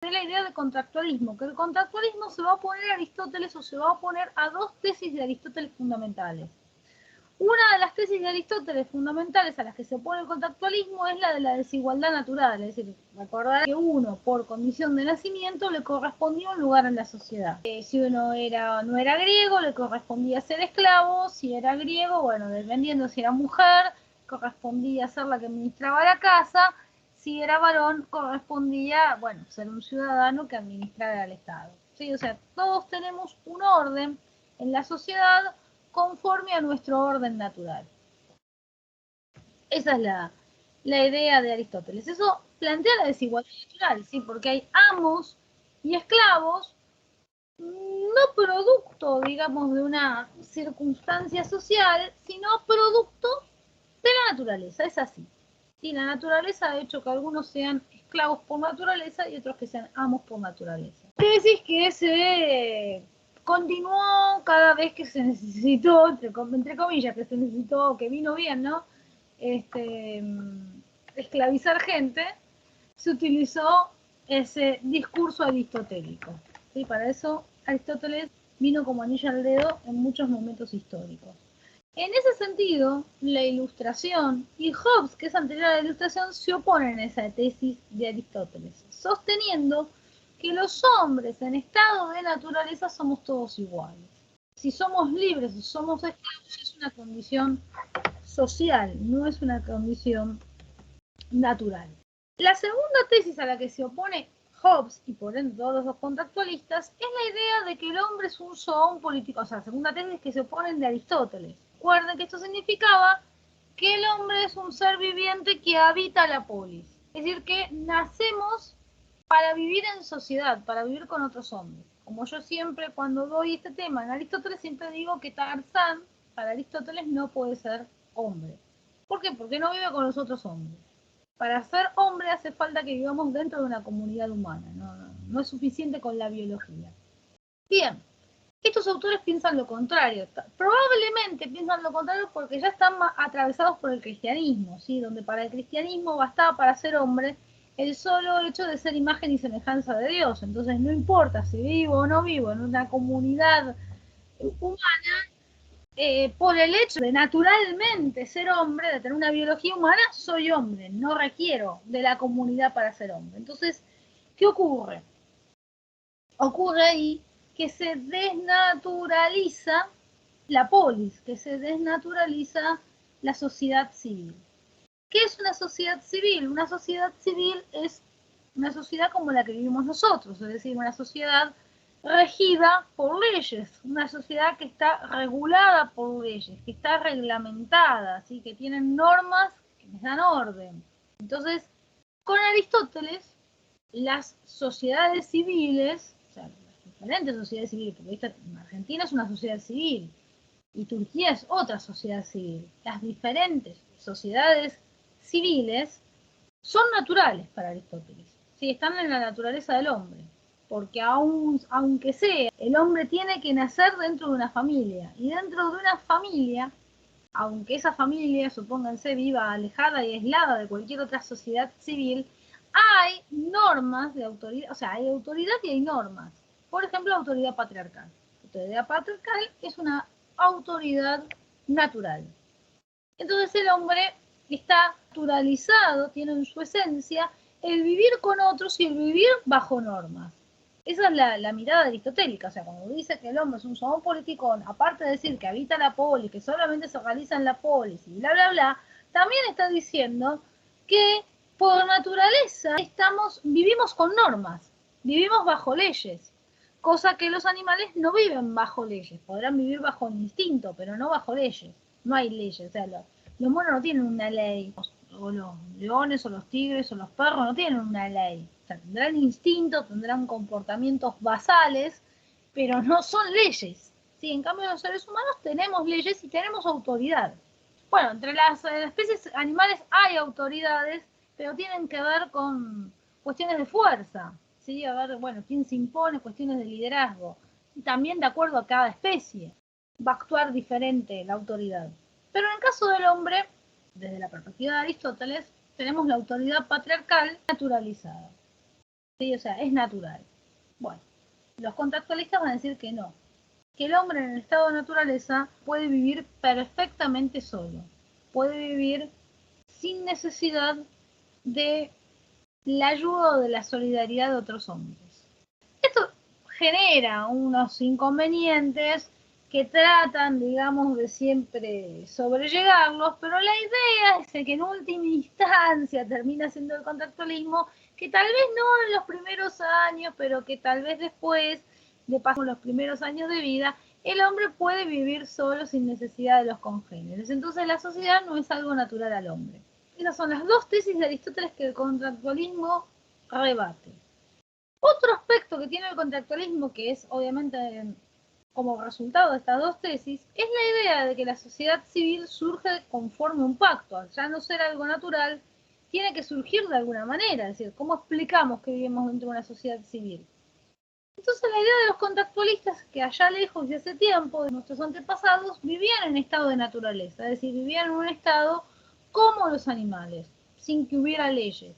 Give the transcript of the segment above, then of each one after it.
de la idea de contractualismo, que el contractualismo se va a oponer a Aristóteles o se va a oponer a dos tesis de Aristóteles fundamentales. Una de las tesis de Aristóteles fundamentales a las que se opone el contractualismo es la de la desigualdad natural, es decir, recordar que uno, por condición de nacimiento, le correspondía un lugar en la sociedad. Si uno no era griego, le correspondía ser esclavo; si era griego, bueno, dependiendo si era mujer, correspondía ser la que administraba la casa; si era varón, correspondía, bueno, ser un ciudadano que administrara el Estado. ¿Sí? O sea, todos tenemos un orden en la sociedad conforme a nuestro orden natural. Esa es la idea de Aristóteles. Eso plantea la desigualdad natural, ¿sí? Porque hay amos y esclavos, no producto, digamos, de una circunstancia social, sino producto de la naturaleza. Es así. ¿Sí? La naturaleza ha hecho que algunos sean esclavos por naturaleza y otros que sean amos por naturaleza. Tesis que se continuó cada vez que se necesitó, entre comillas, que se necesitó, que vino bien, ¿no? Esclavizar gente, se utilizó ese discurso aristotélico. ¿Sí? Para eso Aristóteles vino como anillo al dedo en muchos momentos históricos. En ese sentido, la Ilustración y Hobbes, que es anterior a la Ilustración, se oponen a esa tesis de Aristóteles, sosteniendo que los hombres en estado de naturaleza somos todos iguales. Si somos libres o somos esclavos es una condición social, no es una condición natural. La segunda tesis a la que se opone Hobbes y por ende todos los contractualistas es la idea de que el hombre es un zoón político. O sea, la segunda tesis que se oponen de Aristóteles. Recuerden que esto significaba que el hombre es un ser viviente que habita la polis. Es decir, que nacemos para vivir en sociedad, para vivir con otros hombres. Como yo siempre cuando doy este tema en Aristóteles siempre digo que Tarzán para Aristóteles no puede ser hombre. ¿Por qué? Porque no vive con los otros hombres. Para ser hombre hace falta que vivamos dentro de una comunidad humana, no es suficiente con la biología. Bien, estos autores piensan lo contrario, probablemente piensan lo contrario porque ya están atravesados por el cristianismo, ¿sí? Donde para el cristianismo bastaba para ser hombre el solo hecho de ser imagen y semejanza de Dios. Entonces no importa si vivo o no vivo en una comunidad humana, por el hecho de naturalmente ser hombre, de tener una biología humana, soy hombre, no requiero de la comunidad para ser hombre. Entonces, ¿qué ocurre? Ocurre ahí que se desnaturaliza la polis, que se desnaturaliza la sociedad civil. ¿Qué es una sociedad civil? Una sociedad civil es una sociedad como la que vivimos nosotros, es decir, una sociedad regida por leyes, una sociedad que está regulada por leyes, que está reglamentada, ¿sí? Que tienen normas que les dan orden. Entonces, con Aristóteles, las sociedades civiles, o sea, las diferentes sociedades civiles, porque Argentina es una sociedad civil y Turquía es otra sociedad civil, las diferentes sociedades civiles son naturales para Aristóteles, ¿sí? Están en la naturaleza del hombre, porque aunque sea, el hombre tiene que nacer dentro de una familia, y dentro de una familia, aunque esa familia, supónganse, viva alejada y aislada de cualquier otra sociedad civil, hay normas de autoridad, o sea, hay autoridad y hay normas. Por ejemplo, la autoridad patriarcal. La autoridad patriarcal es una autoridad natural. Entonces el hombre está naturalizado, tiene en su esencia el vivir con otros y el vivir bajo normas. Esa es la mirada aristotélica, o sea, cuando dice que el hombre es un zoón politicón, aparte de decir que habita la polis, que solamente se realiza en la polis y bla, bla, bla, también está diciendo que por naturaleza vivimos con normas, vivimos bajo leyes, cosa que los animales no viven bajo leyes, podrán vivir bajo instinto, pero no bajo leyes, no hay leyes, o sea, los monos no tienen una ley, o los leones, o los tigres, o los perros no tienen una ley. O sea, tendrán instinto, tendrán comportamientos basales, pero no son leyes. ¿Sí? En cambio, los seres humanos tenemos leyes y tenemos autoridad. Bueno, entre las especies animales hay autoridades, pero tienen que ver con cuestiones de fuerza. ¿Sí? A ver, bueno, quién se impone, cuestiones de liderazgo. Y también de acuerdo a cada especie va a actuar diferente la autoridad. Pero en el caso del hombre, desde la perspectiva de Aristóteles, tenemos la autoridad patriarcal naturalizada. ¿sí? O sea, es natural. Bueno, los contractualistas van a decir que no, que el hombre en el estado de naturaleza puede vivir perfectamente solo, puede vivir sin necesidad de la ayuda o de la solidaridad de otros hombres. Esto genera unos inconvenientes que tratan, digamos, de siempre sobrellegarlos, pero la idea es que en última instancia termina siendo el contractualismo, que tal vez no en los primeros años, pero que tal vez después de pasar los primeros años de vida, el hombre puede vivir solo sin necesidad de los congéneres. Entonces la sociedad no es algo natural al hombre. Esas son las dos tesis de Aristóteles que el contractualismo rebate. Otro aspecto que tiene el contractualismo, que es obviamente como resultado de estas dos tesis, es la idea de que la sociedad civil surge conforme un pacto. Al ya no ser algo natural, tiene que surgir de alguna manera. Es decir, ¿cómo explicamos que vivimos dentro de una sociedad civil? Entonces la idea de los contractualistas, que allá lejos y hace tiempo, de nuestros antepasados, vivían en estado de naturaleza, es decir, vivían en un estado como los animales, sin que hubiera leyes.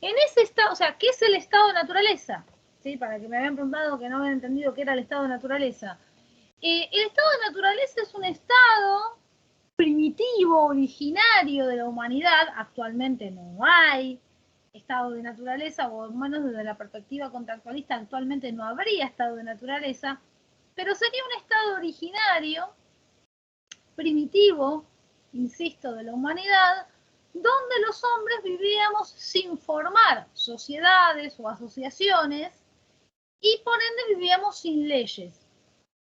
En ese estado, o sea, ¿qué es el estado de naturaleza? ¿Sí? Para que me habían preguntado que no habían entendido qué era el estado de naturaleza. El estado de naturaleza es un estado primitivo, originario de la humanidad. Actualmente no hay estado de naturaleza, o al menos desde la perspectiva contractualista actualmente no habría estado de naturaleza, pero sería un estado originario, primitivo, insisto, de la humanidad, donde los hombres vivíamos sin formar sociedades o asociaciones y por ende vivíamos sin leyes.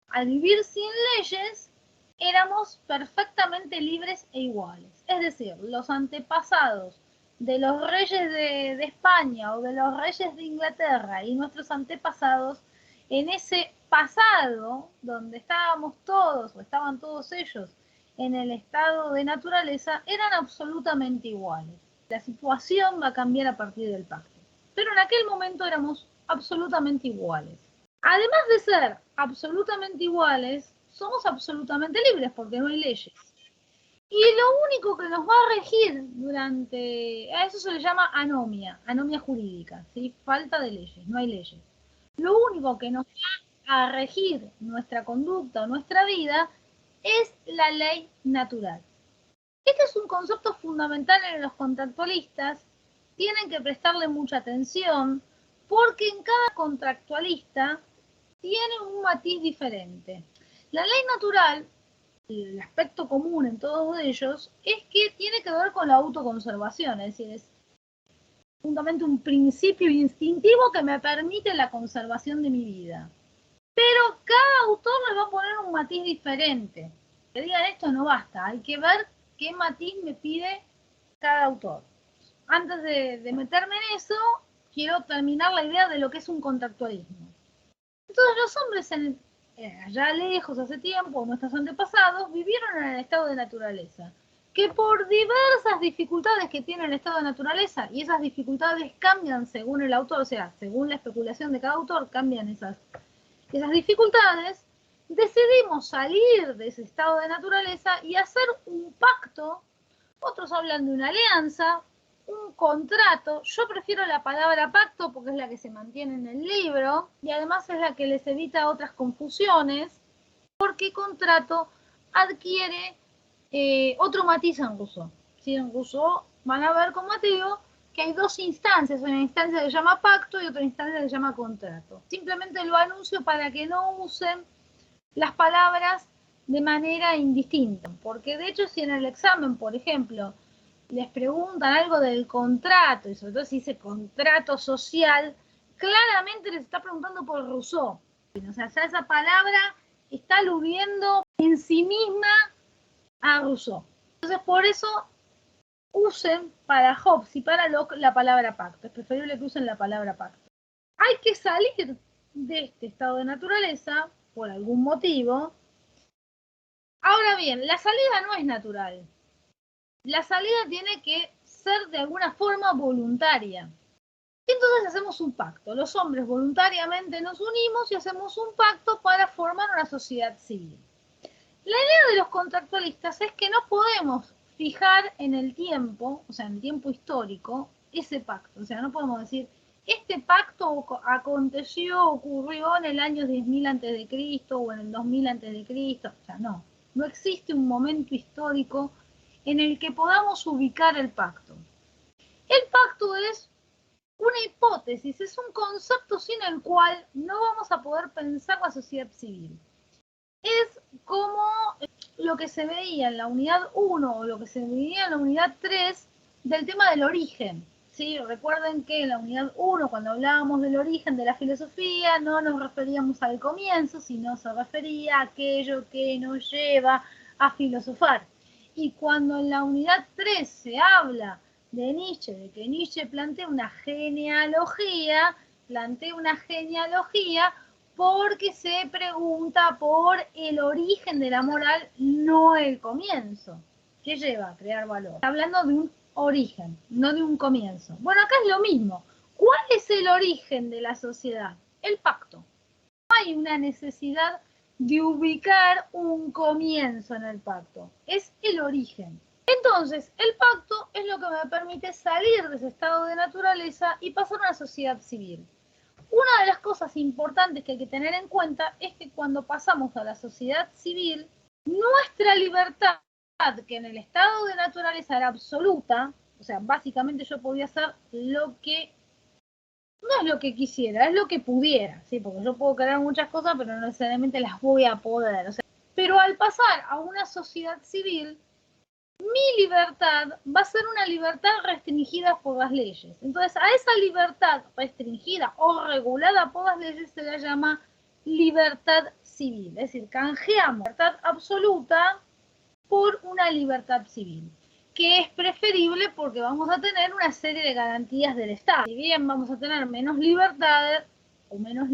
Al vivir sin leyes, éramos perfectamente libres e iguales. Es decir, los antepasados de los reyes de España o de los reyes de Inglaterra y nuestros antepasados, en ese pasado donde estábamos todos o estaban todos ellos en el estado de naturaleza, eran absolutamente iguales. La situación va a cambiar a partir del pacto. Pero en aquel momento éramos absolutamente iguales. Además de ser absolutamente iguales, somos absolutamente libres porque no hay leyes. Y lo único que nos va a regir a eso se le llama anomia jurídica, ¿sí? Falta de leyes, no hay leyes. Lo único que nos va a regir nuestra conducta o nuestra vida es la ley natural. Este es un concepto fundamental en los contractualistas, tienen que prestarle mucha atención porque en cada contractualista tiene un matiz diferente. La ley natural, el aspecto común en todos ellos, es que tiene que ver con la autoconservación, es decir, es fundamentalmente un principio instintivo que me permite la conservación de mi vida. Pero cada autor le va a poner un matiz diferente. Que digan esto no basta, hay que ver qué matiz me pide cada autor. Antes de meterme en eso, quiero terminar la idea de lo que es un contractualismo. Entonces los hombres allá lejos, hace tiempo, nuestros antepasados, vivieron en el estado de naturaleza, que por diversas dificultades que tiene el estado de naturaleza, y esas dificultades cambian según el autor, o sea, según la especulación de cada autor, cambian esas dificultades, decidimos salir de ese estado de naturaleza y hacer un pacto. Otros hablan de una alianza, un contrato. Yo prefiero la palabra pacto porque es la que se mantiene en el libro y además es la que les evita otras confusiones, porque contrato adquiere otro matiz en Rousseau. ¿Sí? En Rousseau van a ver, como te digo, que hay dos instancias, una instancia que se llama pacto y otra instancia que se llama contrato. Simplemente lo anuncio para que no usen las palabras de manera indistinta, porque de hecho si en el examen, por ejemplo, les preguntan algo del contrato, y sobre todo si dice contrato social, claramente les está preguntando por Rousseau. O sea, ya esa palabra está aludiendo en sí misma a Rousseau. Entonces, por eso usen para Hobbes y para Locke la palabra pacto. Es preferible que usen la palabra pacto. Hay que salir de este estado de naturaleza por algún motivo. Ahora bien, la salida no es natural. La salida tiene que ser de alguna forma voluntaria. Entonces hacemos un pacto. Los hombres voluntariamente nos unimos y hacemos un pacto para formar una sociedad civil. La idea de los contractualistas es que no podemos fijar en el tiempo, o sea, en el tiempo histórico, ese pacto. O sea, no podemos decir, este pacto aconteció, ocurrió en el año 10.000 a.C. o en el 2000 a.C. O sea, no existe un momento histórico en el que podamos ubicar el pacto. El pacto es una hipótesis, es un concepto sin el cual no vamos a poder pensar la sociedad civil. Es como lo que se veía en la unidad 1 o lo que se veía en la unidad 3 del tema del origen. ¿Sí? Recuerden que en la unidad 1, cuando hablábamos del origen de la filosofía, no nos referíamos al comienzo, sino se refería a aquello que nos lleva a filosofar. Y cuando en la unidad 3 se habla de Nietzsche, de que Nietzsche plantea una genealogía porque se pregunta por el origen de la moral, no el comienzo. ¿Qué lleva a crear valor? Está hablando de un origen, no de un comienzo. Bueno, acá es lo mismo. ¿Cuál es el origen de la sociedad? El pacto. No hay una necesidad de ubicar un comienzo en el pacto. Es el origen. Entonces, el pacto es lo que me permite salir de ese estado de naturaleza y pasar a una sociedad civil. Una de las cosas importantes que hay que tener en cuenta es que cuando pasamos a la sociedad civil, nuestra libertad, que en el estado de naturaleza era absoluta, o sea, básicamente yo podía hacer lo que, no es lo que quisiera, es lo que pudiera, ¿sí? Porque yo puedo querer muchas cosas, pero no necesariamente las voy a poder. O sea, pero al pasar a una sociedad civil, mi libertad va a ser una libertad restringida por las leyes. Entonces, a esa libertad restringida o regulada por las leyes se la llama libertad civil. Es decir, canjeamos libertad absoluta por una libertad civil, que es preferible porque vamos a tener una serie de garantías del Estado. Si bien vamos a tener menos libertades, bueno,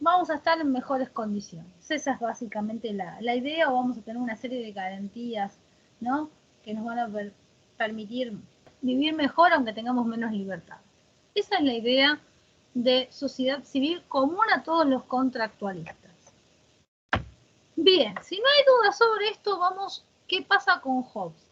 vamos a estar en mejores condiciones. Esa es básicamente la idea, o vamos a tener una serie de garantías, ¿no?, que nos van a permitir vivir mejor aunque tengamos menos libertad. Esa es la idea de sociedad civil común a todos los contractualistas. Bien, si no hay dudas sobre esto, vamos, ¿qué pasa con Hobbes?